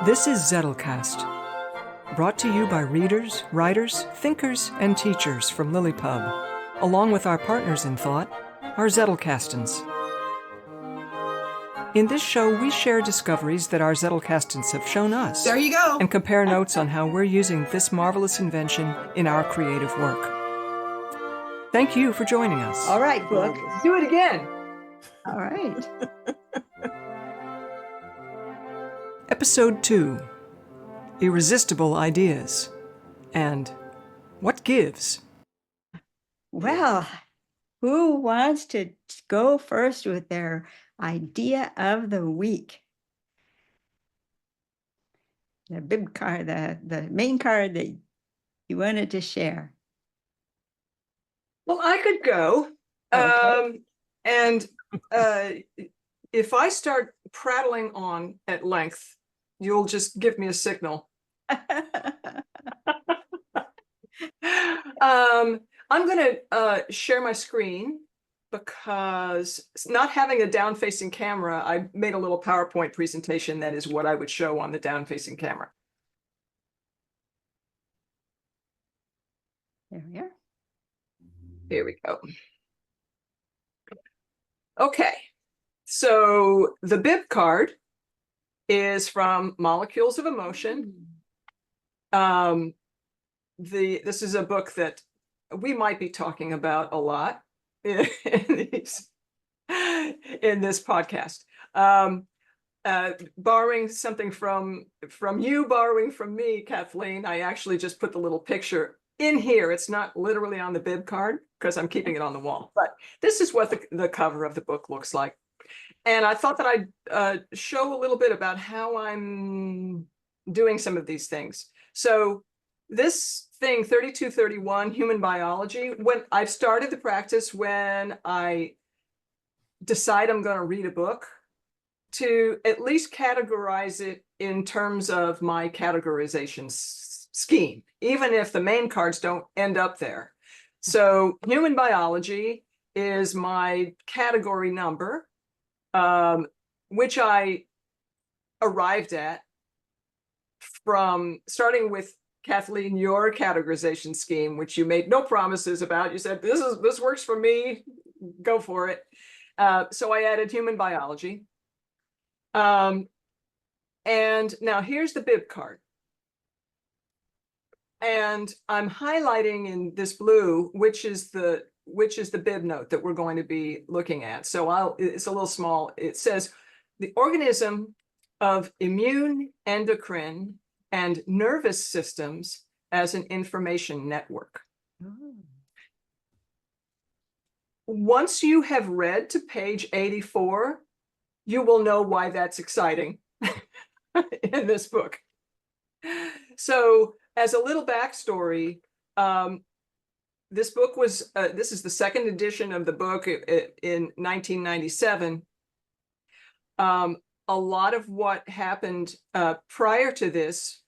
This is Zettelcast, brought to you by readers, writers, thinkers, and teachers from LiLLipub, along with our partners in thought, our Zettelkastens. In this show, we share discoveries that our Zettelkastens have shown us. There you go. And compare notes on how we're using this marvelous invention in our creative work. Thank you for joining us. All right, Book. Let's do it again. All right. Episode 2, Irresistible Ideas, and What Gives? Well, who wants to go first with their idea of the week? The big card, the main card that you wanted to share. Well, I could go. Okay. And if I start prattling on at length, you'll just give me a signal. I'm going to share my screen because not having a down-facing camera, I made a little PowerPoint presentation that is what I would show on the down-facing camera. There we are. Here we go. Okay, so the bib card is from Molecules of Emotion. This is a book that we might be talking about a lot in this podcast. Borrowing something from you, borrowing from me, Kathleen, I actually just put the little picture in here. It's not literally on the bib card because I'm keeping it on the wall, but this is what the cover of the book looks like. And I thought that I'd show a little bit about how I'm doing some of these things. So this thing, 3231, Human Biology, when I've started the practice, when I decide I'm going to read a book, to at least categorize it in terms of my categorization scheme, even if the main cards don't end up there. So Human Biology is my category number, which I arrived at from starting with Kathleen, your categorization scheme, which you made no promises about. You said, this works for me, go for it. So I added Human Biology. And now here's the bib card. And I'm highlighting in this blue, which is the bib note that we're going to be looking at. So it's a little small. It says the organism of immune, endocrine, and nervous systems as an information network. Once you have read to page 84, you will know why that's exciting in this book. So as a little backstory, this book was, this is the second edition of the book in 1997. A lot of what happened prior to this,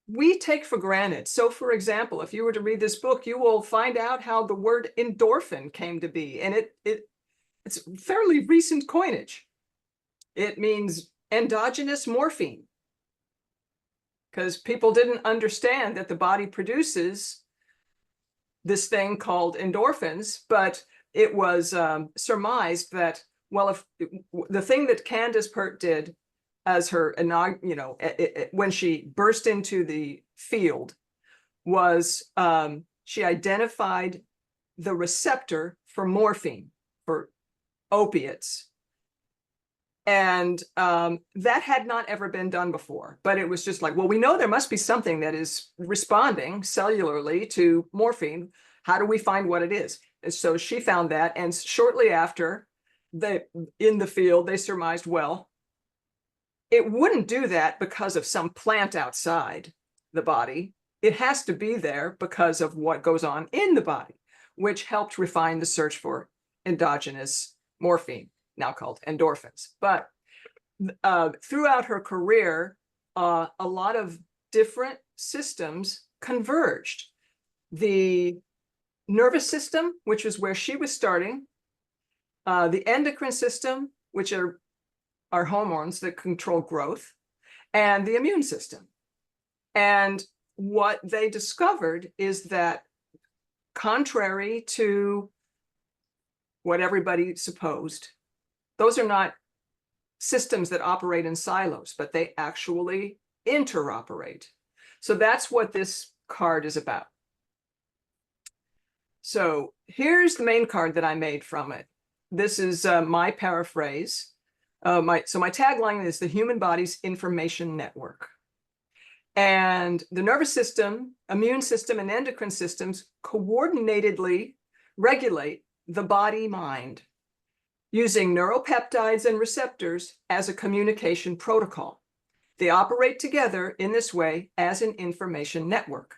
we take for granted. So for example, if you were to read this book, you will find out how the word endorphin came to be. And it's fairly recent coinage. It means endogenous morphine, because people didn't understand that the body produces this thing called endorphins, but it was surmised that, well, if the thing that Candace Pert did as her, when she burst into the field was she identified the receptor for morphine, for opiates. And that had not ever been done before, but it was just like, well, we know there must be something that is responding cellularly to morphine. How do we find what it is? And so she found that, and shortly after, in the field, they surmised, well, it wouldn't do that because of some plant outside the body. It has to be there because of what goes on in the body, which helped refine the search for endogenous morphine, now called endorphins. But throughout her career, a lot of different systems converged. The nervous system, which is where she was starting, the endocrine system, which are hormones that control growth, and the immune system. And what they discovered is that, contrary to what everybody supposed, those are not systems that operate in silos, but they actually interoperate. So that's what this card is about. So here's the main card that I made from it. This is my paraphrase. So my tagline is the human body's information network. And the nervous system, immune system, and endocrine systems coordinatedly regulate the body-mind using neuropeptides and receptors as a communication protocol. They operate together in this way as an information network.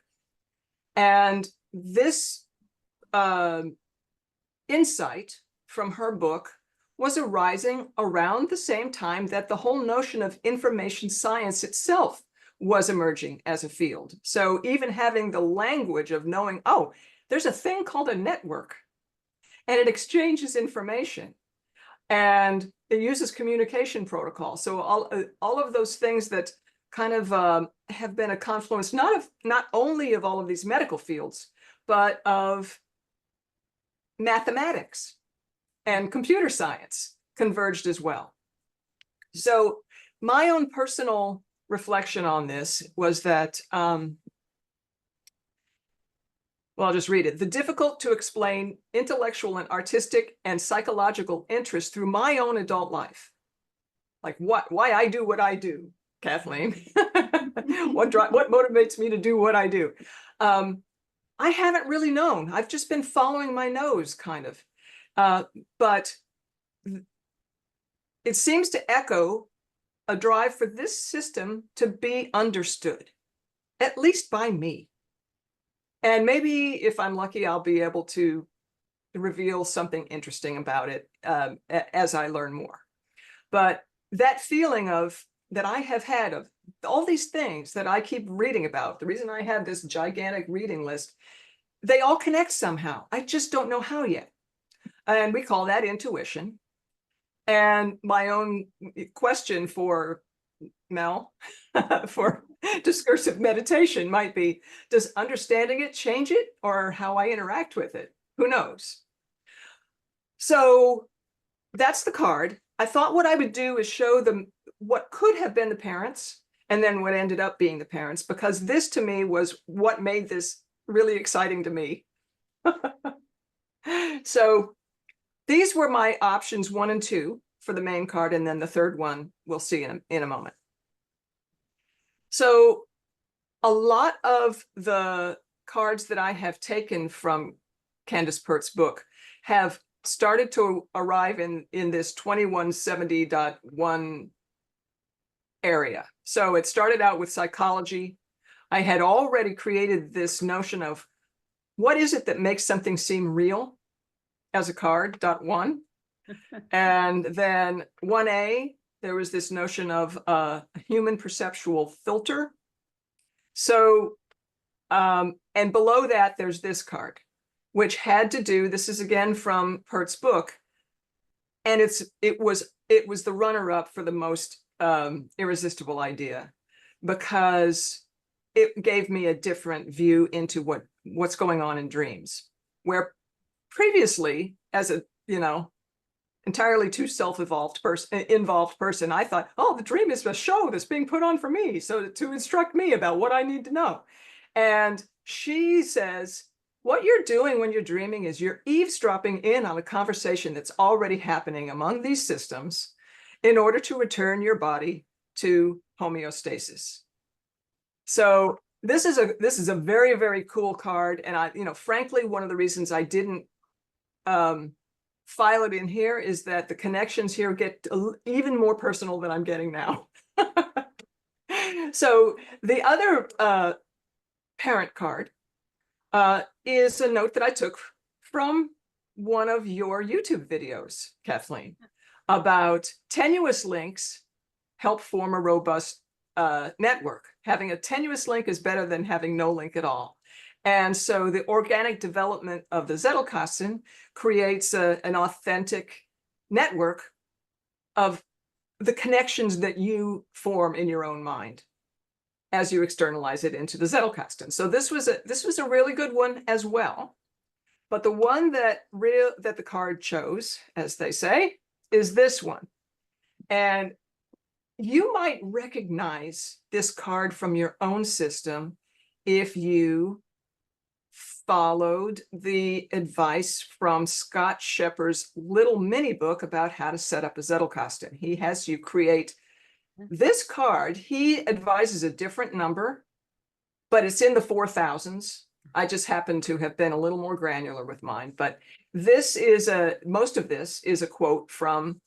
And this insight from her book was arising around the same time that the whole notion of information science itself was emerging as a field. So even having the language of knowing, oh, there's a thing called a network, and it exchanges information, and it uses communication protocol. So all of those things that kind of have been a confluence, not only of all of these medical fields, but of mathematics and computer science converged as well. So my own personal reflection on this was that, well, I'll just read it. The difficult to explain intellectual and artistic and psychological interest through my own adult life. Like why I do what I do, Kathleen. What motivates me to do what I do? I haven't really known. I've just been following my nose, kind of. But it seems to echo a drive for this system to be understood, at least by me. And maybe if I'm lucky, I'll be able to reveal something interesting about it as I learn more. But that feeling that I have had of all these things that I keep reading about, the reason I have this gigantic reading list, they all connect somehow. I just don't know how yet. And we call that intuition. And my own question for Mel, for discursive meditation might be, does understanding it change it, or how I interact with it? Who knows? So that's the card. I thought what I would do is show them what could have been the parents and then what ended up being the parents, because this to me was what made this really exciting to me. So these were my options 1 and 2 for the main card, and then the third one we'll see in a moment. So a lot of the cards that I have taken from Candace Pert's book have started to arrive in this 2170.1 area. So it started out with psychology. I had already created this notion of what is it that makes something seem real as a card, .1. And then 1A, there was this notion of a human perceptual filter. So, and below that, there's this card, which had to do, this is again from Pert's book, and it was the runner-up for the most irresistible idea, because it gave me a different view into what's going on in dreams, where previously, as a entirely too involved person, I thought, oh, the dream is a show that's being put on for me, so to instruct me about what I need to know. And she says, what you're doing when you're dreaming is you're eavesdropping in on a conversation that's already happening among these systems in order to return your body to homeostasis. So this is a very, very cool card. And frankly, one of the reasons I didn't file it in here is that the connections here get even more personal than I'm getting now. So the other parent card is a note that I took from one of your YouTube videos, Kathleen, about tenuous links help form a robust network. Having a tenuous link is better than having no link at all. And so the organic development of the Zettelkasten creates an authentic network of the connections that you form in your own mind as you externalize it into the Zettelkasten. So this was a really good one as well. But the one that the card chose, as they say, is this one. And you might recognize this card from your own system if you followed the advice from Scott Shepard's little mini book about how to set up a Zettelkasten. He has you create this card. He advises a different number, but it's in the 4,000s. I just happen to have been a little more granular with mine, but most of this is a quote from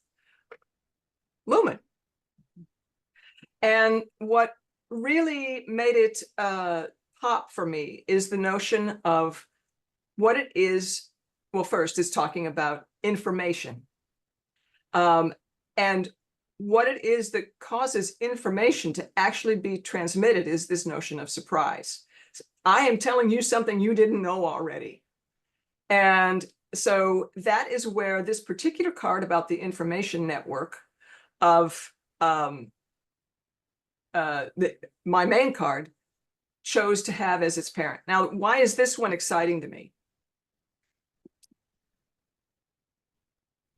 Lumen. And what really made it pop for me is the notion of what it is. Well, first is talking about information, and what it is that causes information to actually be transmitted is this notion of surprise. I am telling you something you didn't know already. And so that is where this particular card about the information network of my main card chose to have as its parent. Now, why is this one exciting to me?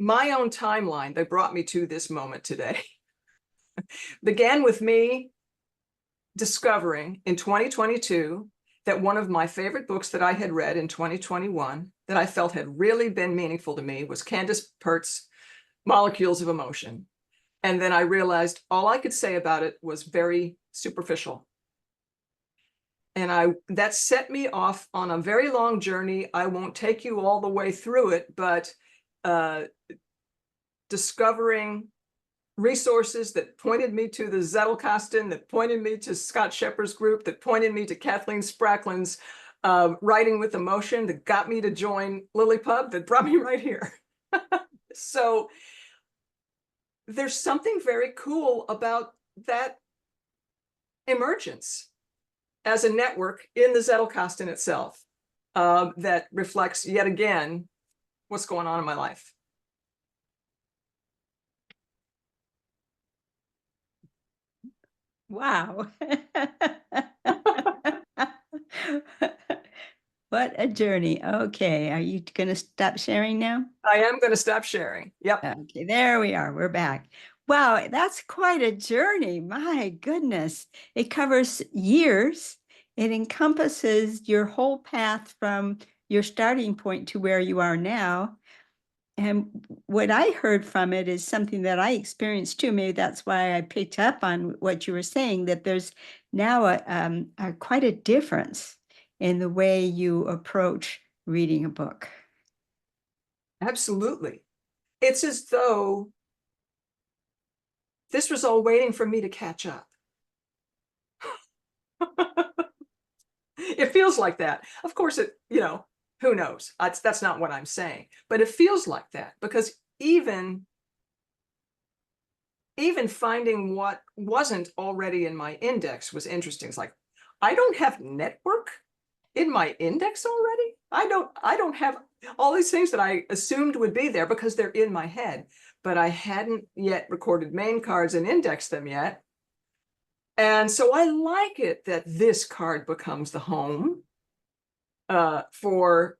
My own timeline that brought me to this moment today began with me discovering in 2022 that one of my favorite books that I had read in 2021 that I felt had really been meaningful to me was Candace Pert's Molecules of Emotion. And then I realized all I could say about it was very superficial. And that set me off on a very long journey. I won't take you all the way through it, but discovering resources that pointed me to the Zettelkasten, that pointed me to Scott Shepard's group, that pointed me to Kathleen Spracklin's Writing with Emotion, that got me to join LiLLiPub, that brought me right here. So there's something very cool about that emergence as a network in the Zettelkasten itself that reflects yet again what's going on in my life. Wow. What a journey. Okay, are you going to stop sharing now? I am going to stop sharing. Yep. Okay, there we are. We're back. Wow, that's quite a journey. My goodness. It covers years. It encompasses your whole path from your starting point to where you are now. And what I heard from it is something that I experienced too. Maybe that's why I picked up on what you were saying, that there's now a quite a difference in the way you approach reading a book. Absolutely. It's as though this was all waiting for me to catch up. It feels like that. Of course, who knows? That's not what I'm saying. But it feels like that because even finding what wasn't already in my index was interesting. It's like, I don't have network in my index already. I don't have all these things that I assumed would be there because they're in my head, but I hadn't yet recorded main cards and indexed them yet. And so I like it that this card becomes the home for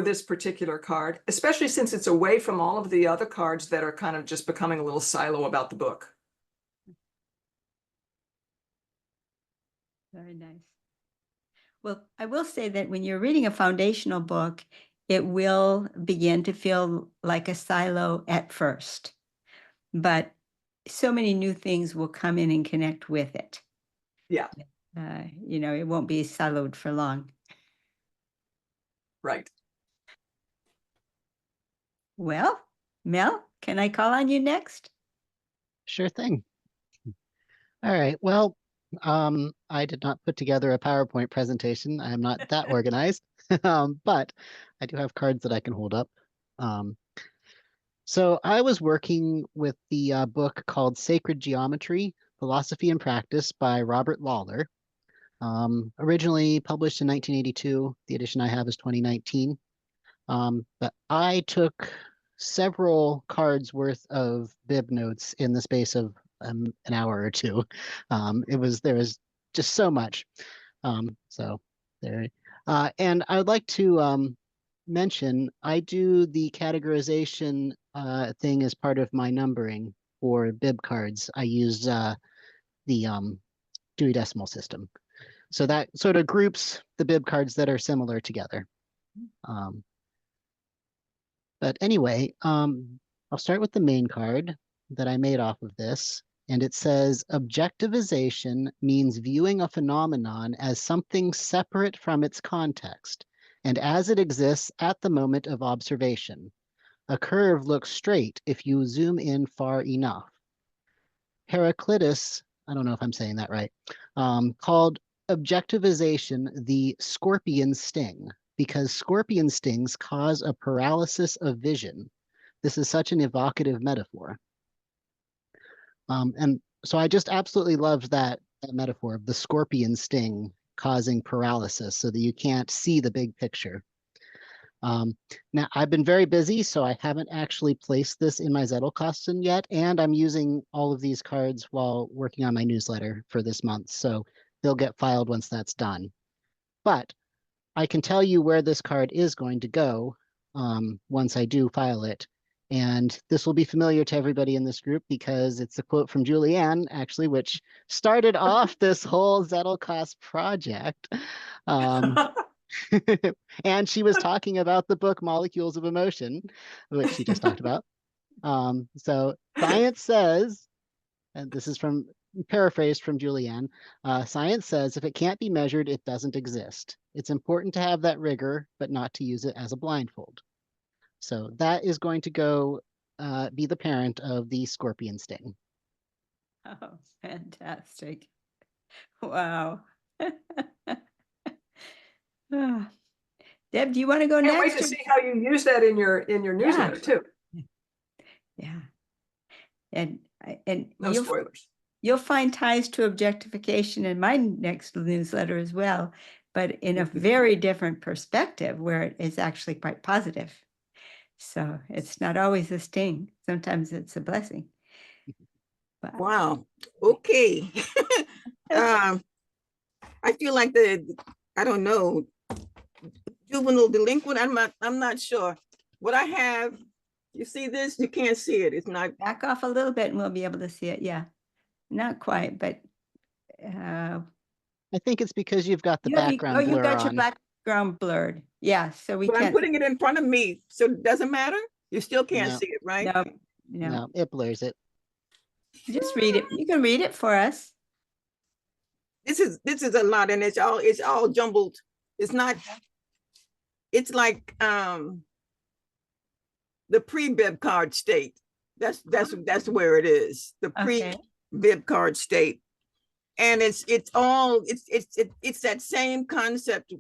this particular card, especially since it's away from all of the other cards that are kind of just becoming a little silo about the book. Very nice. Well, I will say that when you're reading a foundational book, it will begin to feel like a silo at first, but so many new things will come in and connect with it. Yeah. It won't be siloed for long. Right. Well, Mel, can I call on you next? Sure thing. All right. Well, I did not put together a PowerPoint presentation. I am not that organized, but I do have cards that I can hold up. So I was working with the book called Sacred Geometry, Philosophy and Practice by Robert Lawler. Originally published in 1982. The edition I have is 2019. But I took several cards worth of bib notes in the space of an hour or two. There was just so much. So there. And I would like to mention I do the categorization thing as part of my numbering for bib cards. I use the Dewey Decimal System. So that sort of groups the bib cards that are similar together. But anyway, I'll start with the main card that I made off of this. And it says, objectivization means viewing a phenomenon as something separate from its context and as it exists at the moment of observation. A curve looks straight if you zoom in far enough. Heraclitus, I don't know if I'm saying that right, called objectivization the scorpion sting, because scorpion stings cause a paralysis of vision. This is such an evocative metaphor. And so I just absolutely loved that metaphor of the scorpion sting causing paralysis so that you can't see the big picture. Now, I've been very busy, so I haven't actually placed this in my Zettelkasten yet, and I'm using all of these cards while working on my newsletter for this month, so they'll get filed once that's done. But I can tell you where this card is going to go once I do file it. And this will be familiar to everybody in this group because it's a quote from Julianne, actually, which started off this whole Zettelcast project. And she was talking about the book Molecules of Emotion, which she just talked about. So science says, and this is from paraphrased from Julianne, science says if it can't be measured, it doesn't exist. It's important to have that rigor, but not to use it as a blindfold. So that is going to go be the parent of the scorpion sting. Oh, fantastic. Wow. Ah. Deb, do you want to go Can't next? wait to see how you use that in your newsletter too. Yeah. And No spoilers. You'll find ties to objectification in my next newsletter as well, but in a very different perspective where it is actually quite positive. So it's not always a sting. Sometimes it's a blessing. But, Wow. Okay. I feel like I don't know, juvenile delinquent. I'm not sure. What I have, you see this? You can't see it. It's not. back off a little bit and we'll be able to see it. Yeah. Not quite, but I think it's because you've got the background blur you got your on. background blurred. Yeah, so we But can't. I'm putting it in front of me, so it doesn't matter. You still can't No. see it, right? No. No, it blurs it. Just read it. You can read it for us. This is a lot, and it's all jumbled. It's not. It's like the pre-bib card state. That's where it is. The pre-bib card state, and it's that same concept.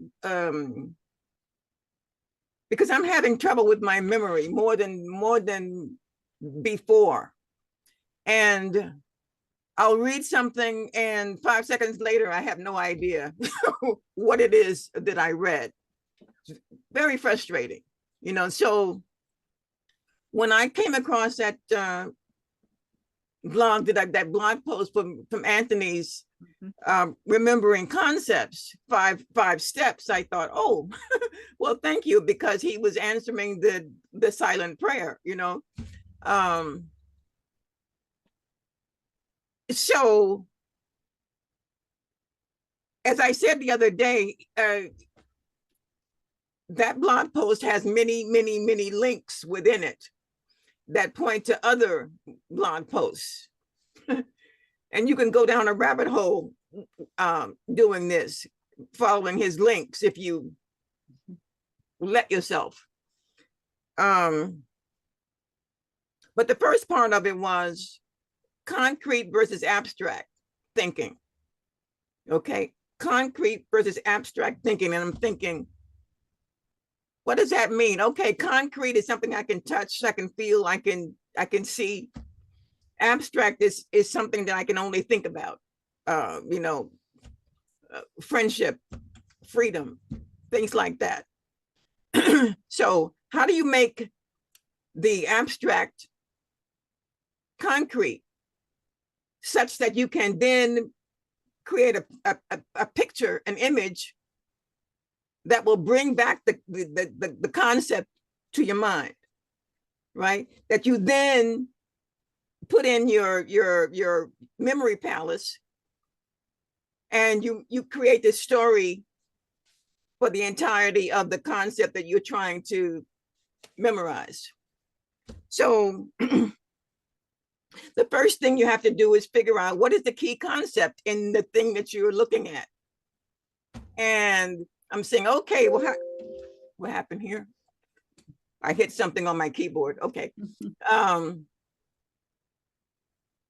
Because I'm having trouble with my memory more than before, and I'll read something and 5 seconds later, I have no idea what it is that I read. It's very frustrating, so when I came across that blog, that blog post from Anthony's remembering concepts, five steps, I thought, oh, well, thank you, because he was answering the silent prayer, so as I said the other day, that blog post has many links within it that point to other blog posts. And you can go down a rabbit hole doing this, following his links if you let yourself. But the first part of it was concrete versus abstract thinking. Okay, concrete versus abstract thinking. And I'm thinking, what does that mean? Okay, concrete is something I can touch, I can feel, I can see. Abstract is something that I can only think about, friendship, freedom, things like that. So how do you make the abstract concrete, such that you can then create a picture, an image that will bring back the concept to your mind, right? That you then put in your memory palace, and you create this story for the entirety of the concept that you're trying to memorize. So the first thing you have to do is figure out what is the key concept in the thing that you're looking at. And I'm saying, okay, well, what happened here? I hit something on my keyboard. Okay.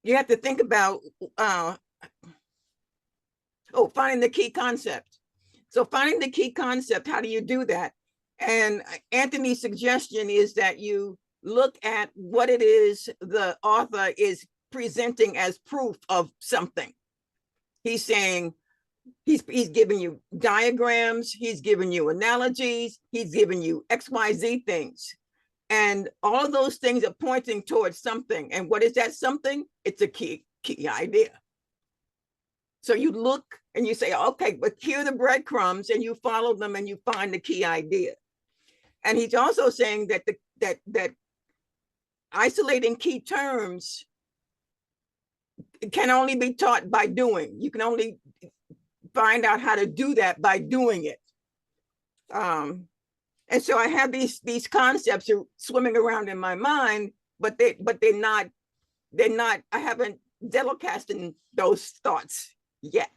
You have to think about, finding the key concept. So finding the key concept, how do you do that? And Anthony's suggestion is that you look at what it is the author is presenting as proof of something. He's saying, he's giving you diagrams, he's giving you analogies, he's giving you XYZ things. And all of those things are pointing towards something. And what is that something? It's a key idea. So you look and you say, okay, but here are the breadcrumbs, and you follow them and you find the key idea. And he's also saying that that isolating key terms can only be taught by doing. You can only find out how to do that by doing it. And so I have these concepts are swimming around in my mind, but they're not, I haven't Zettelcasted those thoughts yet.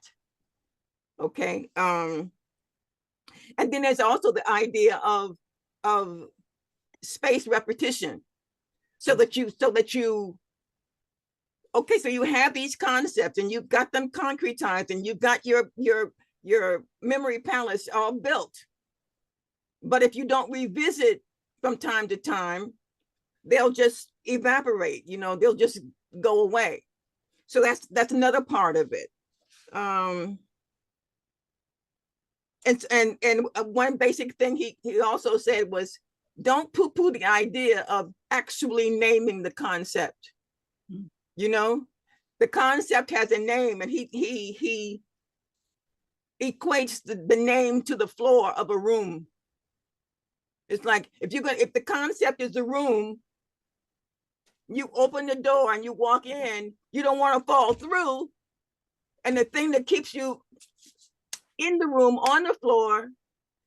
Okay. And then there's also the idea of space repetition, so that you okay, so you have these concepts and you've got them concretized and you've got your memory palace all built. But if you don't revisit from time to time, they'll just evaporate, they'll just go away. So that's another part of it. And one basic thing he also said was, don't poo-poo the idea of actually naming the concept. The concept has a name, and he equates the name to the floor of a room. It's like, if the concept is the room, you open the door and you walk in, you don't want to fall through. And the thing that keeps you in the room on the floor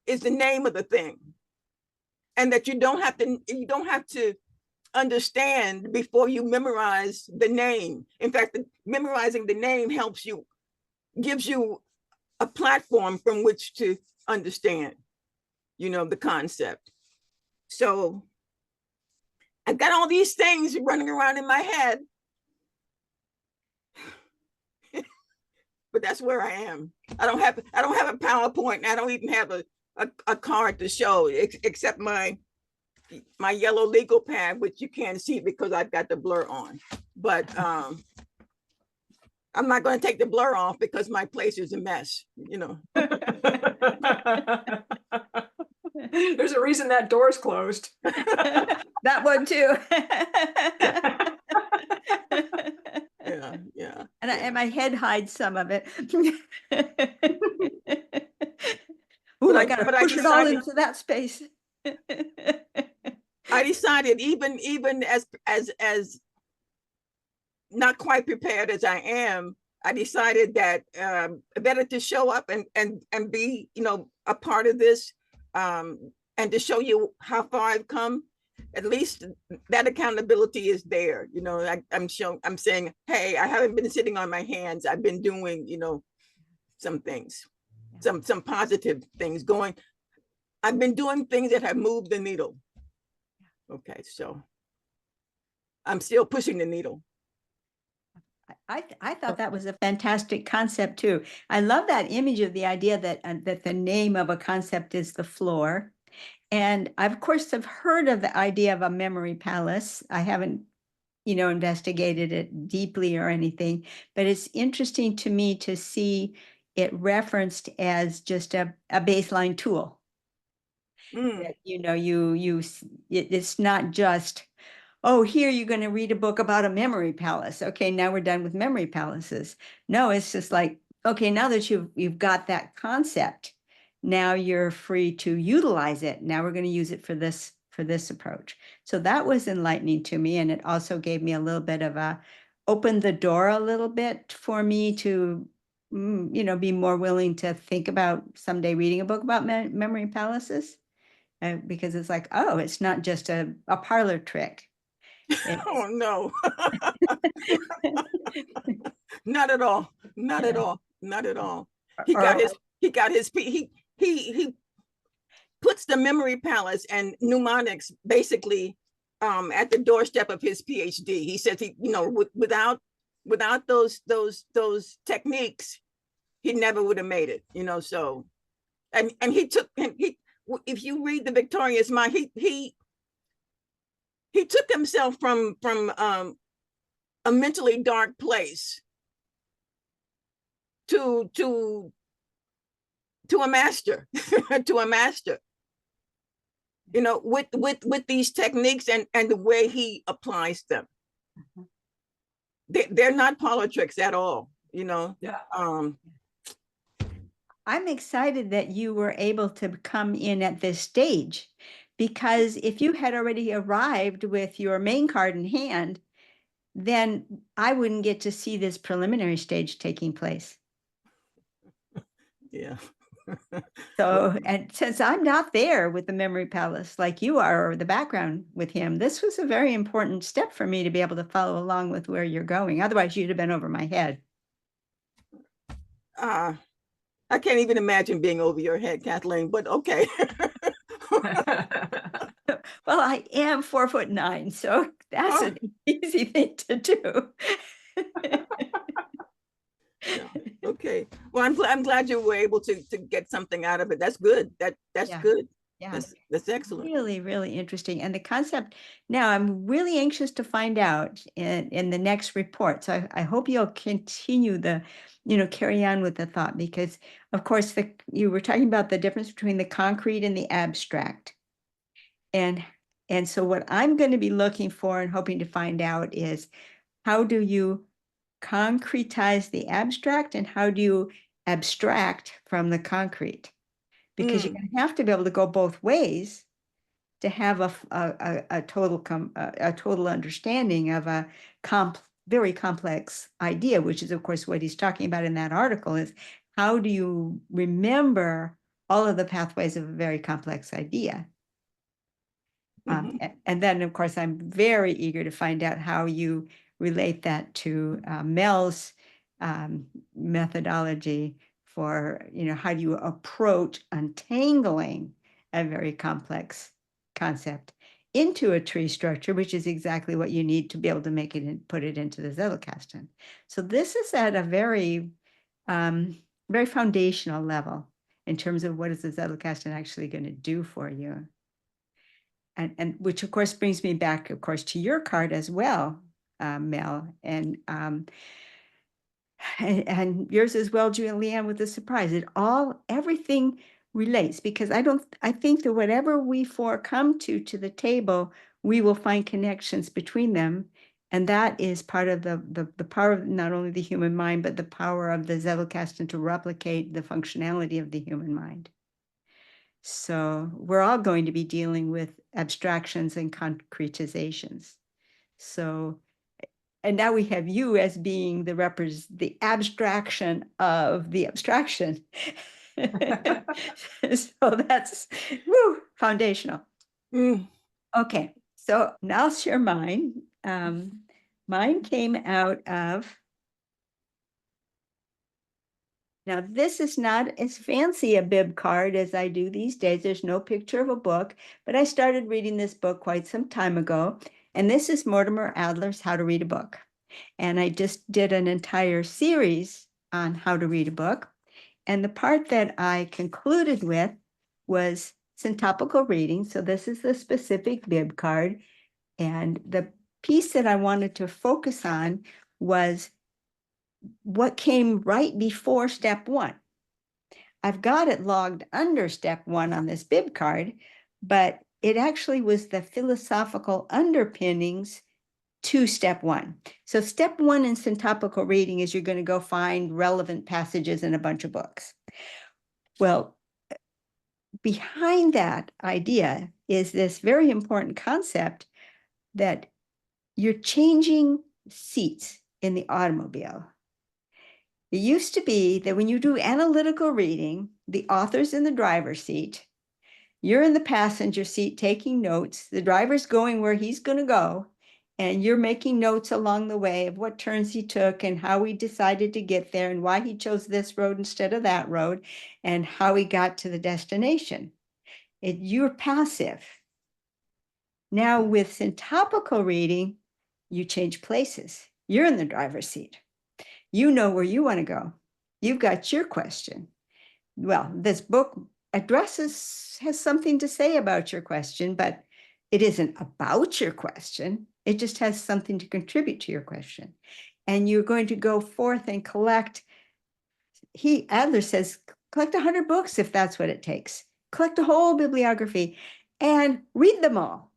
is the name of the thing. And that you don't have to understand before you memorize the name. In fact, memorizing the name gives you a platform from which to understand, the concept. So I've got all these things running around in my head, but that's where I am. I don't have a PowerPoint, and I don't even have a card to show, except my yellow legal pad, which you can't see because I've got the blur on. But I'm not going to take the blur off because my place is a mess, There's a reason that door's closed. That one too. Yeah. And my head hides some of it. But I gotta push it all into that space. I decided, even as not quite prepared as I am, I decided that better to show up and be, a part of this, and to show you how far I've come. At least that accountability is there. I'm saying, hey, I haven't been sitting on my hands. I've been doing, some things, some positive things going. I've been doing things that have moved the needle. Okay, so I'm still pushing the needle. I thought that was a fantastic concept too. I love that image of the idea that the name of a concept is the floor. And I, of course, have heard of the idea of a memory palace. I haven't, investigated it deeply or anything, but it's interesting to me to see it referenced as just a baseline tool. That, it's not just, oh, here you're going to read a book about a memory palace. Okay, now we're done with memory palaces. No, it's just like, okay, now that you've got that concept, now you're free to utilize it. Now we're going to use it for this approach. So that was enlightening to me, and it also gave me a little bit of opened the door a little bit for me to be more willing to think about someday reading a book about memory palaces, because it's like, oh, it's not just a parlor trick. Oh, no. Not at all. Not at all. Not at all. He puts the memory palace and mnemonics basically at the doorstep of his PhD. He says without those techniques, he never would have made it, so and if you read The Victorious Mind, he took himself from a mentally dark place to a master, to a master, with these techniques and the way he applies them. They're not politics at all, Yeah. I'm excited that you were able to come in at this stage, because if you had already arrived with your main card in hand, then I wouldn't get to see this preliminary stage taking place. Yeah. So, and since I'm not there with the memory palace like you are, or the background with him, this was a very important step for me to be able to follow along with where you're going. Otherwise, you'd have been over my head. I can't even imagine being over your head, Kathleen, but okay. Well, I am 4'9", so that's an easy thing to do. Yeah. Okay. Well, I'm glad you were able to get something out of it. That's good. That's good. Yeah. That's excellent. Really, really interesting. And the concept, now I'm really anxious to find out in the next report. So I hope you'll continue carry on with the thought, because of course you were talking about the difference between the concrete and the abstract. And so what I'm going to be looking for and hoping to find out is, how do you concretize the abstract, and how do you abstract from the concrete? Because you're going to have to be able to go both ways to have a total understanding of a very complex idea, which is of course what he's talking about in that article, is how do you remember all of the pathways of a very complex idea? And then of course I'm very eager to find out how you relate that to Mel's methodology for, how do you approach untangling a very complex concept into a tree structure, which is exactly what you need to be able to make it and put it into the Zettelkasten. So this is at a very, very foundational level in terms of what is the Zettelkasten actually going to do for you. And which of course brings me back, of course, to your card as well, Mel, and yours as well, Julianne, with the surprise. Everything relates, because I think that whatever we four come to the table, we will find connections between them. And that is part of the power of not only the human mind, but the power of the Zettelkasten to replicate the functionality of the human mind. So we're all going to be dealing with abstractions and concretizations. So, and now we have you as being the abstraction of the abstraction. So that's foundational. Okay, so now I'll share mine. Mine came out of, now this is not as fancy a bib card as I do these days. There's no picture of a book, but I started reading this book quite some time ago. And this is Mortimer Adler's How to Read a Book. And I just did an entire series on how to read a book. And the part that I concluded with was syntopical reading. So this is the specific bib card. And the piece that I wanted to focus on was what came right before step one. I've got it logged under step one on this bib card, but it actually was the philosophical underpinnings to step one. So step one in syntopical reading is you're going to go find relevant passages in a bunch of books. Well, behind that idea is this very important concept that you're changing seats in the automobile. It used to be that when you do analytical reading, the author's in the driver's seat, you're in the passenger seat taking notes, the driver's going where he's going to go, and you're making notes along the way of what turns he took and how he decided to get there and why he chose this road instead of that road and how he got to the destination. You're passive. Now with syntopical reading, you change places. You're in the driver's seat. You know where you want to go. You've got your question. Well, this book has something to say about your question, but it isn't about your question. It just has something to contribute to your question. And you're going to go forth and collect. Adler says, collect 100 books if that's what it takes. Collect a whole bibliography and read them all.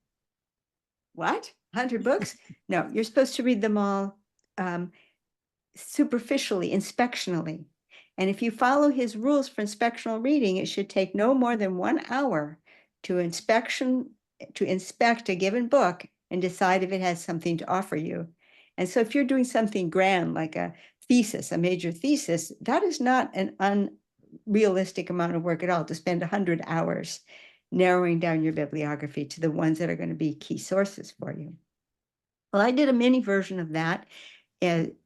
What? 100 books? No, you're supposed to read them all superficially, inspectionally. And if you follow his rules for inspectional reading, it should take no more than 1 hour to inspect a given book and decide if it has something to offer you. And so if you're doing something grand like a thesis, a major thesis, that is not an unrealistic amount of work at all to spend 100 hours narrowing down your bibliography to the ones that are going to be key sources for you. Well, I did a mini version of that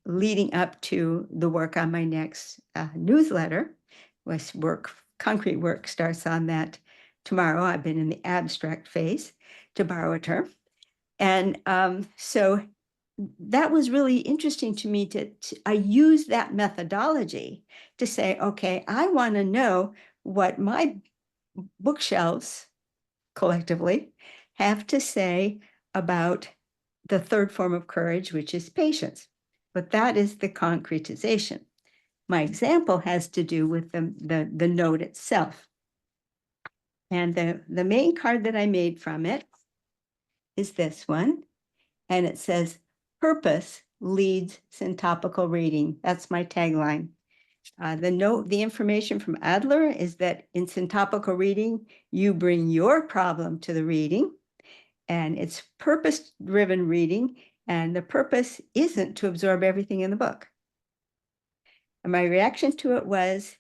leading up to the work on my next newsletter. Concrete work starts on that tomorrow. I've been in the abstract phase, to borrow a term. And so that was really interesting to me. I use that methodology to say, okay, I want to know what my bookshelves collectively have to say about the third form of courage, which is patience. But that is the concretization. My example has to do with the note itself. And the main card that I made from it is this one. And it says, purpose leads syntopical reading. That's my tagline. The information from Adler is that in syntopical reading, you bring your problem to the reading, and it's purpose-driven reading, and the purpose isn't to absorb everything in the book. And my reaction to it was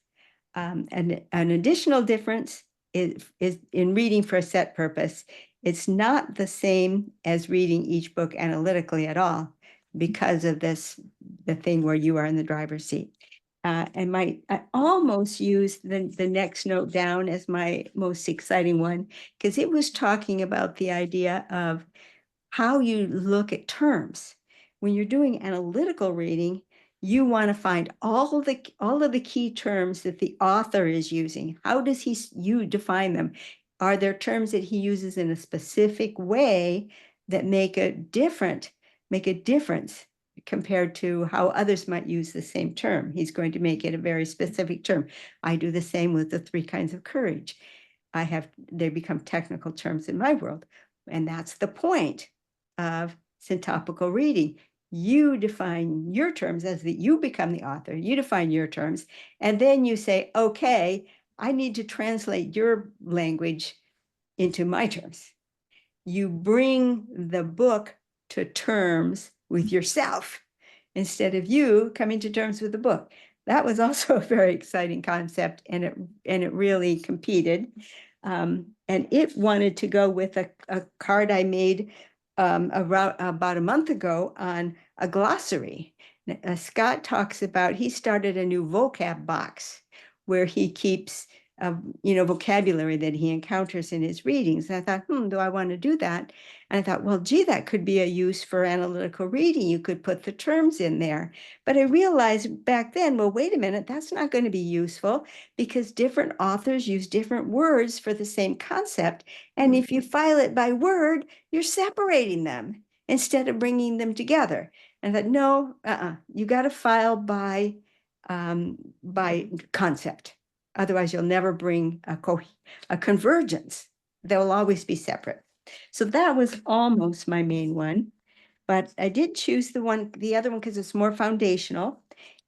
an additional difference is in reading for a set purpose. It's not the same as reading each book analytically at all because of the thing where you are in the driver's seat. And I almost used the next note down as my most exciting one, because it was talking about the idea of how you look at terms. When you're doing analytical reading, you want to find all of the key terms that the author is using. How does you define them? Are there terms that he uses in a specific way that make a difference compared to how others might use the same term? He's going to make it a very specific term. I do the same with the 3 kinds of courage. They become technical terms in my world. And that's the point of syntopical reading. You define your terms you become the author, you define your terms, and then you say, okay, I need to translate your language into my terms. You bring the book to terms with yourself instead of you coming to terms with the book. That was also a very exciting concept, and it really competed. And it wanted to go with a card I made about a month ago on a glossary. Scott talks about, he started a new vocab box where he keeps vocabulary that he encounters in his readings. And I thought, do I want to do that? And I thought, well, gee, that could be a use for analytical reading. You could put the terms in there. But I realized back then, well, wait a minute, that's not going to be useful because different authors use different words for the same concept. And if you file it by word, you're separating them instead of bringing them together. And I thought, no, you got to file by concept. Otherwise, you'll never bring a convergence. they'll always be separate. So that was almost my main one, but I did choose the other one because it's more foundational.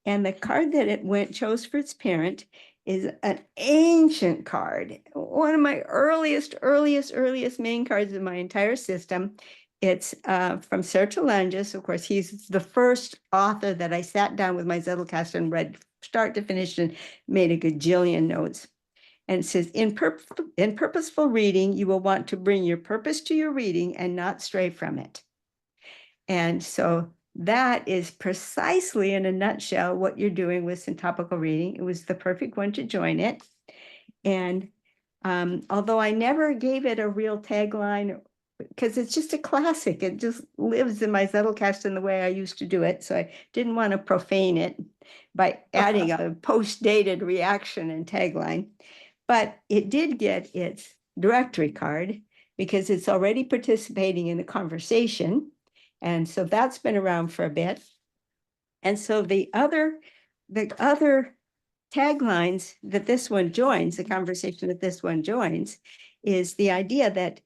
And the card that it chose for its parent is an ancient card, one of my earliest main cards in my entire system. It's from Zettelcastens. Of course, he's the first author that I sat down with my Zettelcast and read start to finish and made a gajillion notes. And it says, in purposeful reading, you will want to bring your purpose to your reading and not stray from it. And so that is precisely in a nutshell what you're doing with syntopical reading. It was the perfect one to join it. And although I never gave it a real tagline, because it's just a classic, it just lives in my Zettelcast in the way I used to do it. So I didn't want to profane it by adding a post-dated reaction and tagline. But it did get its directory card because it's already participating in the conversation. And so that's been around for a bit. And so the other taglines that this one joins, the conversation that this one joins, is the idea that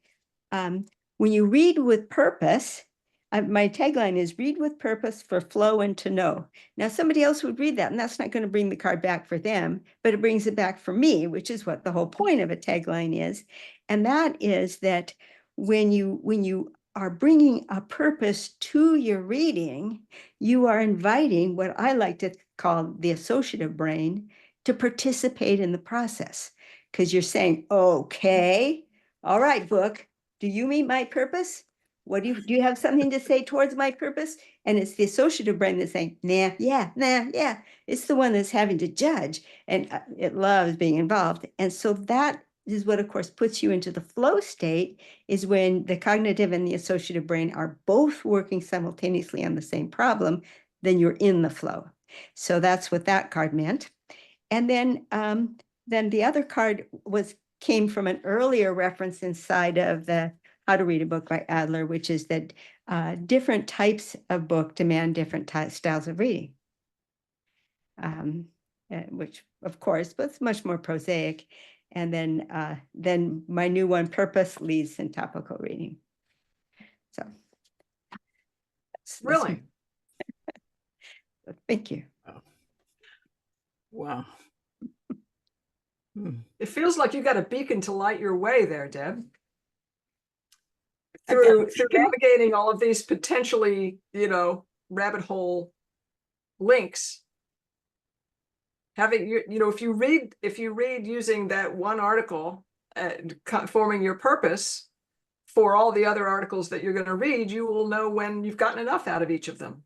when you read with purpose, my tagline is read with purpose for flow and to know. Now, somebody else would read that, and that's not going to bring the card back for them, but it brings it back for me, which is what the whole point of a tagline is. And that is that when you are bringing a purpose to your reading, you are inviting what I like to call the associative brain to participate in the process. Because you're saying, okay, all right, book, do you meet my purpose? Do you have something to say towards my purpose? And it's the associative brain that's saying, nah, yeah, nah, yeah. It's the one that's having to judge, and it loves being involved. And so that is what, of course, puts you into the flow state, is when the cognitive and the associative brain are both working simultaneously on the same problem, then you're in the flow. So that's what that card meant. And then the other card came from an earlier reference inside of the How to Read a Book by Adler, which is that different types of book demand different styles of reading, which, of course, but it's much more prosaic. And then my new one, Purpose Leads Syntopical Reading. So that's Really? Thank you. Wow. It feels like you got a beacon to light your way there, Deb. Through navigating all of these potentially, rabbit hole links. Having if you read using that one article, forming your purpose for all the other articles that you're going to read, you will know when you've gotten enough out of each of them.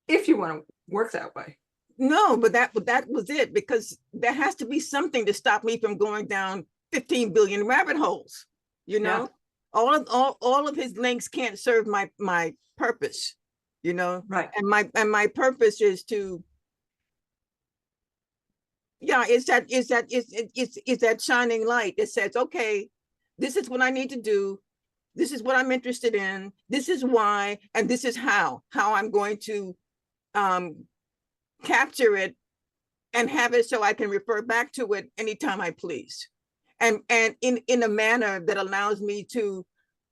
If you want to work that way. No, but that was it, because there has to be something to stop me from going down 15 billion rabbit holes. Yeah. All of his links can't serve my purpose, Right. And my purpose is to, is that shining light that says, okay, this is what I need to do. This is what I'm interested in. This is why, and this is how I'm going to capture it and have it so I can refer back to it anytime I please. And in a manner that allows me to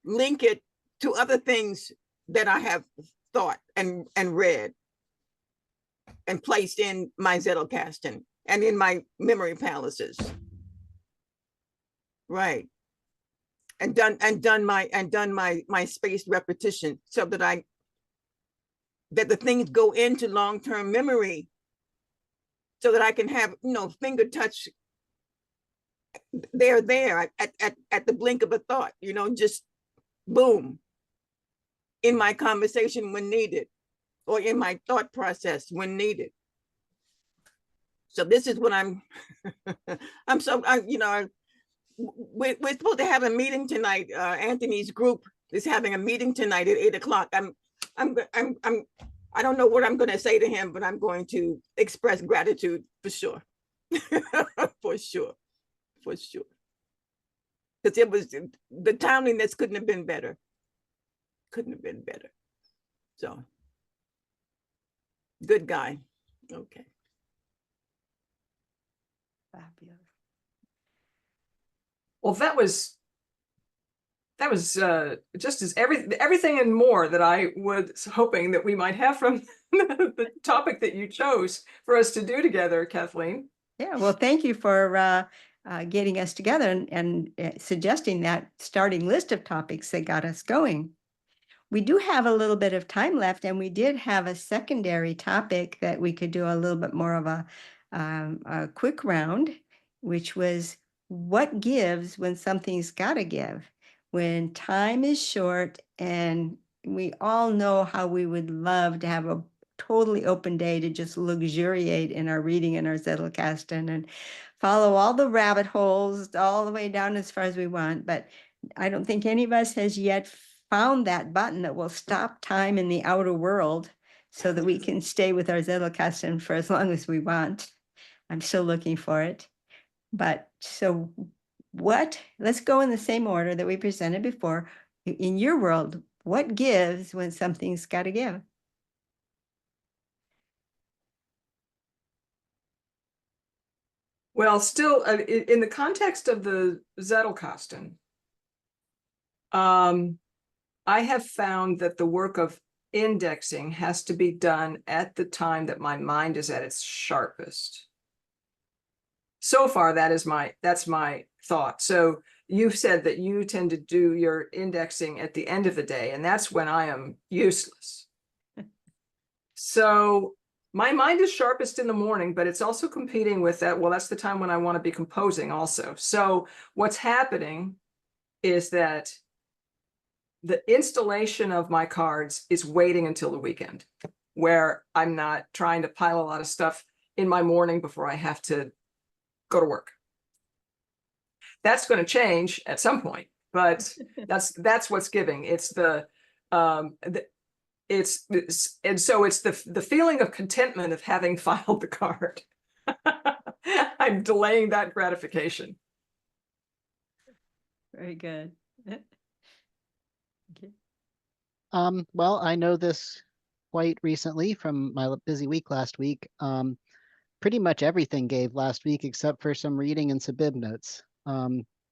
link it to other things that I have thought and read and placed in my Zettelkasten and in my memory palaces. Right. And done my spaced repetition so that the things go into long-term memory so that I can have, finger touch. They're there at the blink of a thought, just boom, in my conversation when needed, or in my thought process when needed. So this is what we're supposed to have a meeting tonight. Anthony's group is having a meeting tonight at 8:00. I don't know what I'm going to say to him, but I'm going to express gratitude for sure. For sure. Because it was, the timeliness couldn't have been better. So, good guy. Okay. Fabulous. Well, that was That was just as everything and more that I was hoping that we might have from the topic that you chose for us to do together, Kathleen. Yeah, well, thank you for getting us together and suggesting that starting list of topics that got us going. We do have a little bit of time left, and we did have a secondary topic that we could do a little bit more of a quick round, which was what gives when something's got to give, when time is short, and we all know how we would love to have a totally open day to just luxuriate in our reading in our Zettelkasten and follow all the rabbit holes all the way down as far as we want. But I don't think any of us has yet found that button that will stop time in the outer world so that we can stay with our Zettelkasten for as long as we want. I'm still looking for it. But so let's go in the same order that we presented before. In your world, what gives when something's got to give? Well, still, in the context of the Zettelkasten, I have found that the work of indexing has to be done at the time that my mind is at its sharpest. So far, that's my thought. So you've said that you tend to do your indexing at the end of the day, and that's when I am useless. So my mind is sharpest in the morning, but it's also competing with that. Well, that's the time when I want to be composing also. So what's happening is that the installation of my cards is waiting until the weekend, where I'm not trying to pile a lot of stuff in my morning before I have to go to work. That's going to change at some point, but that's what's giving. It's the feeling of contentment of having filed the card. I'm delaying that gratification. Very good. Okay. Well, I know this quite recently from my busy week last week. Pretty much everything gave last week except for some reading and some bib notes.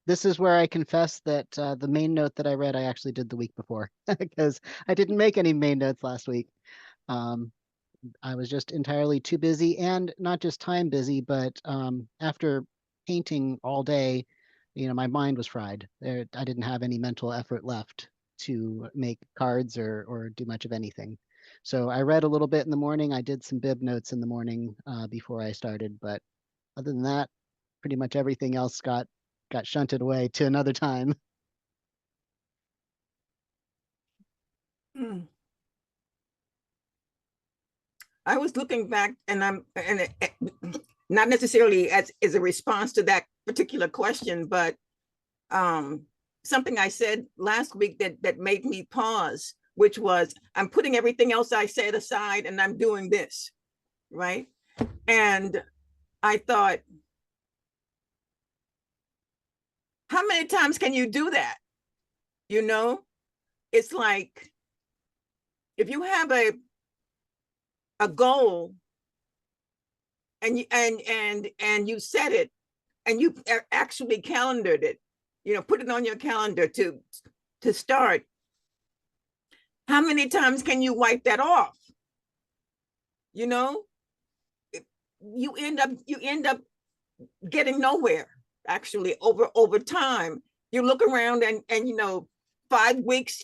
This is where I confess that the main note that I read, I actually did the week before because I didn't make any main notes last week. I was just entirely too busy, and not just time busy, but after painting all day, my mind was fried. I didn't have any mental effort left to make cards or do much of anything. So I read a little bit in the morning. I did some bib notes in the morning before I started, but other than that, pretty much everything else got shunted away to another time. I was looking back, and not necessarily as a response to that particular question, but something I said last week that made me pause, which was I'm putting everything else I said aside and I'm doing this, right? And I thought, how many times can you do that? It's like if you have a goal and you set it and you actually calendared it, put it on your calendar to start. How many times can you wipe that off? You end up getting nowhere. Actually, over time, you look around and 5 weeks,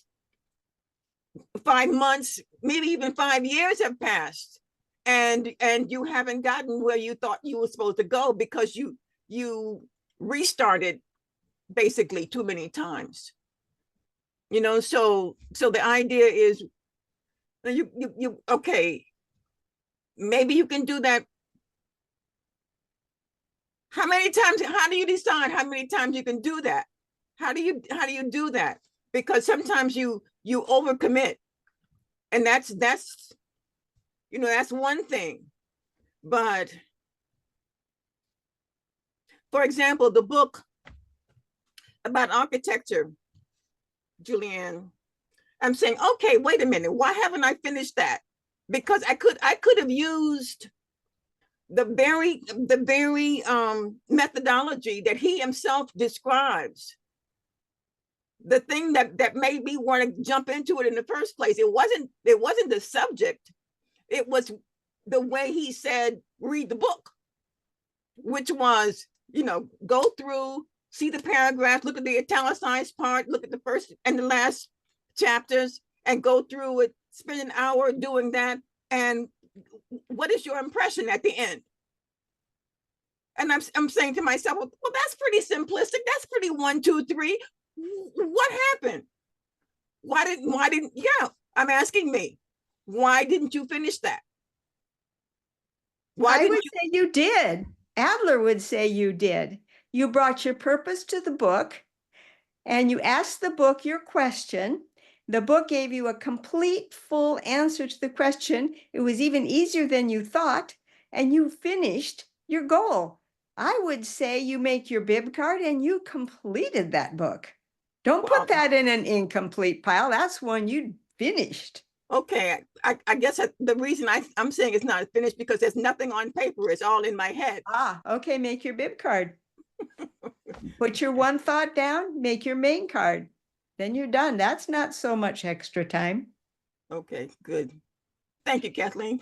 5 months, maybe even 5 years have passed, and you haven't gotten where you thought you were supposed to go because you restarted basically too many times. So the idea is you okay, maybe you can do that. How many times? How do you decide how many times you can do that? How do you do that? Because sometimes you overcommit, and that's one thing. But for example, the book about architecture, Julianne, I'm saying, okay, wait a minute, why haven't I finished that? Because I could have used the very methodology that he himself describes the thing that made me want to jump into it in the first place. It wasn't the subject. It was the way he said, read the book, which was, go through, see the paragraphs, look at the italicized part, look at the first and the last chapters, and go through it, spend an hour doing that. And what is your impression at the end? And I'm saying to myself, well, that's pretty simplistic. That's pretty 1, 2, 3. What happened? Why didn't, I'm asking me, why didn't you finish that? I would say you did. Adler would say you did. You brought your purpose to the book and you asked the book your question. The book gave you a complete, full answer to the question. It was even easier than you thought, and you finished your goal. I would say you make your bib card and you completed that book. Don't put that in an incomplete pile. That's one you finished. Okay, I guess the reason I'm saying it's not finished because there's nothing on paper. It's all in my head. Okay, make your bib card. Put your one thought down, make your main card. Then you're done. That's not so much extra time. Okay, good. Thank you, Kathleen.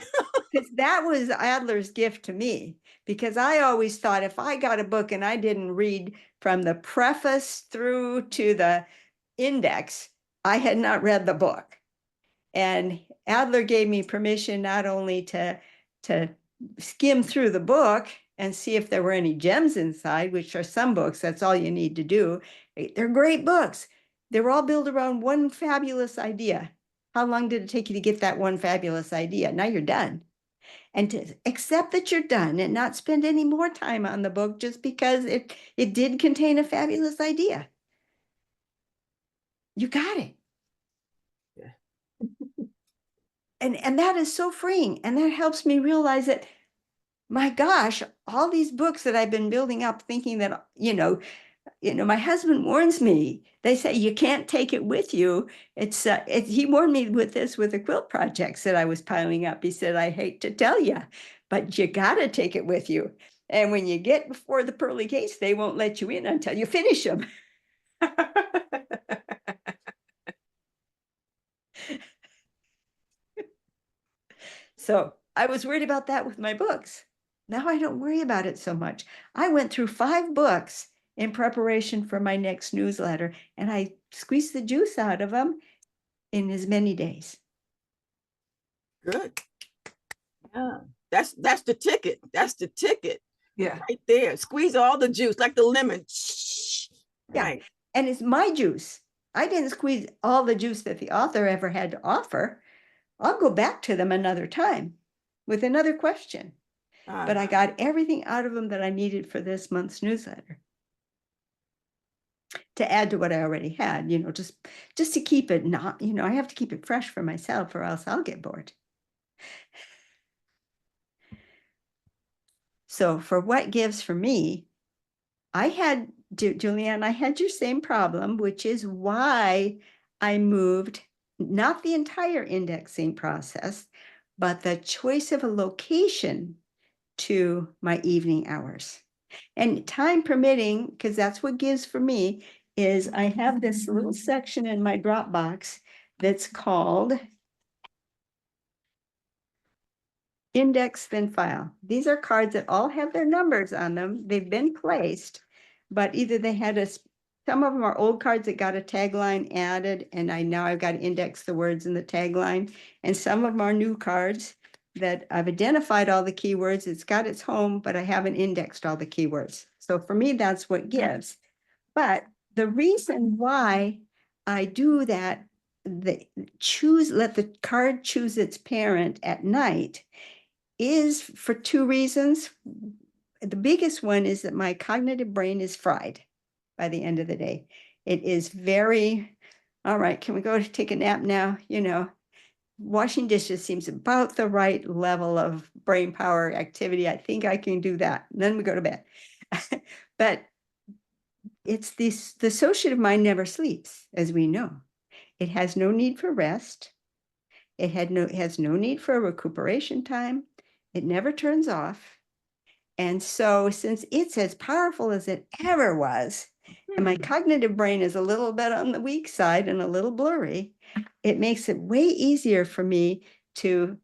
Because that was Adler's gift to me, because I always thought if I got a book and I didn't read from the preface through to the index, I had not read the book. And Adler gave me permission not only to skim through the book and see if there were any gems inside, which are some books, that's all you need to do. They're great books. They were all built around one fabulous idea. How long did it take you to get that one fabulous idea? Now you're done. And to accept that you're done and not spend any more time on the book just because it did contain a fabulous idea. You got it. And that is so freeing. And that helps me realize that, my gosh, all these books that I've been building up thinking that, my husband warns me. They say, you can't take it with you. He warned me with the quilt projects that I was piling up. He said, I hate to tell you, but you got to take it with you. And when you get before the pearly gates, they won't let you in until you finish them. So I was worried about that with my books. Now I don't worry about it so much. I went through 5 books in preparation for my next newsletter, and I squeezed the juice out of them in as many days. Good. Yeah, that's the ticket. That's the ticket. Yeah. Right there. Squeeze all the juice like the lemon. Yeah. Right. And it's my juice. I didn't squeeze all the juice that the author ever had to offer. I'll go back to them another time with another question. But I got everything out of them that I needed for this month's newsletter to add to what I already had, just to keep it not, I have to keep it fresh for myself or else I'll get bored. So for what gives for me, Julianne, I had your same problem, which is why I moved not the entire indexing process, but the choice of a location to my evening hours. And time permitting, because that's what gives for me, is I have this little section in my Dropbox that's called Index Then File. These are cards that all have their numbers on them. They've been placed, but either they had some of them are old cards that got a tagline added, and now I've got to index the words in the tagline. And some of them are new cards that I've identified all the keywords. It's got its home, but I haven't indexed all the keywords. So for me, that's what gives. But the reason why I do that, let the card choose its parent at night, is for 2 reasons. The biggest one is that my cognitive brain is fried by the end of the day. It is very, all right, can we go take a nap now? Washing dishes seems about the right level of brain power activity. I think I can do that. And then we go to bed. But it's the associative mind never sleeps, as we know. It has no need for rest. It has no need for recuperation time. It never turns off. And so since it's as powerful as it ever was, and my cognitive brain is a little bit on the weak side and a little blurry, it makes it way easier for me for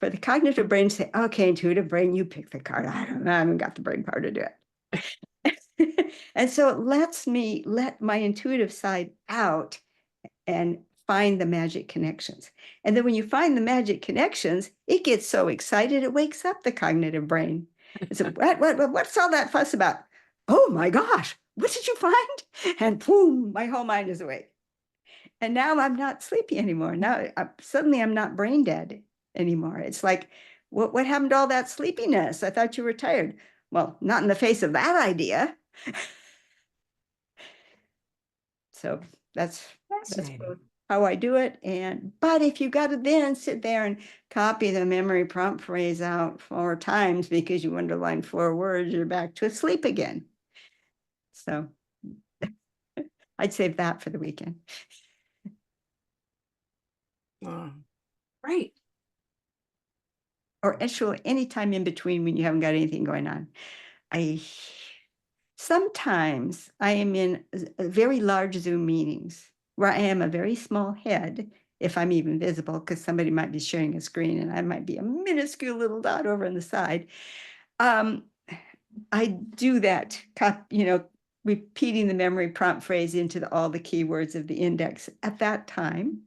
the cognitive brain to say, okay, intuitive brain, you pick the card. I haven't got the brain power to do it. And so it lets me let my intuitive side out and find the magic connections. And then when you find the magic connections, it gets so excited, it wakes up the cognitive brain. And so what's all that fuss about? Oh my gosh, what did you find? And boom, my whole mind is awake. And now I'm not sleepy anymore. Now suddenly I'm not brain dead anymore. It's like, what happened to all that sleepiness? I thought you were tired. Well, not in the face of that idea. So that's how I do it. But if you got to then sit there and copy the memory prompt phrase out 4 times because you underlined 4 words, you're back to sleep again. So I'd save that for the weekend. Right. Or actually any time in between when you haven't got anything going on. Sometimes I am in very large Zoom meetings where I am a very small head, if I'm even visible, because somebody might be sharing a screen and I might be a minuscule little dot over on the side. I do that, repeating the memory prompt phrase into all the keywords of the index at that time,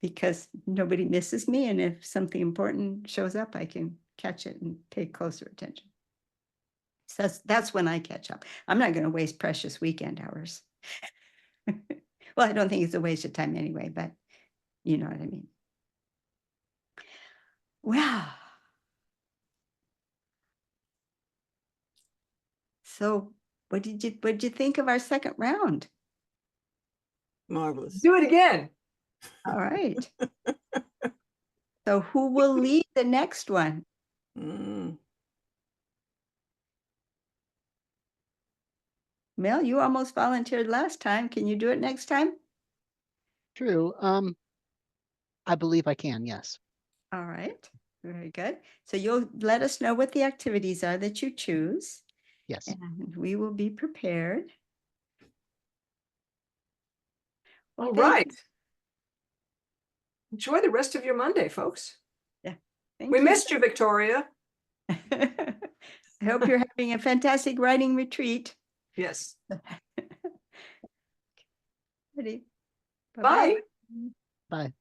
because nobody misses me. And if something important shows up, I can catch it and pay closer attention. So that's when I catch up. I'm not going to waste precious weekend hours. Well, I don't think it's a waste of time anyway, but you know what I mean. Wow. So what did you think of our second round? Marvelous. Do it again. All right. So who will lead the next one? Mel, you almost volunteered last time. Can you do it next time? True. I believe I can, yes. All right. Very good. So you'll let us know what the activities are that you choose. Yes. And we will be prepared. Well, All thank right. you. Enjoy the rest of your Monday, folks. Yeah. We missed you, Victoria. I hope you're having a fantastic writing retreat. Yes. Ready? Bye. Bye.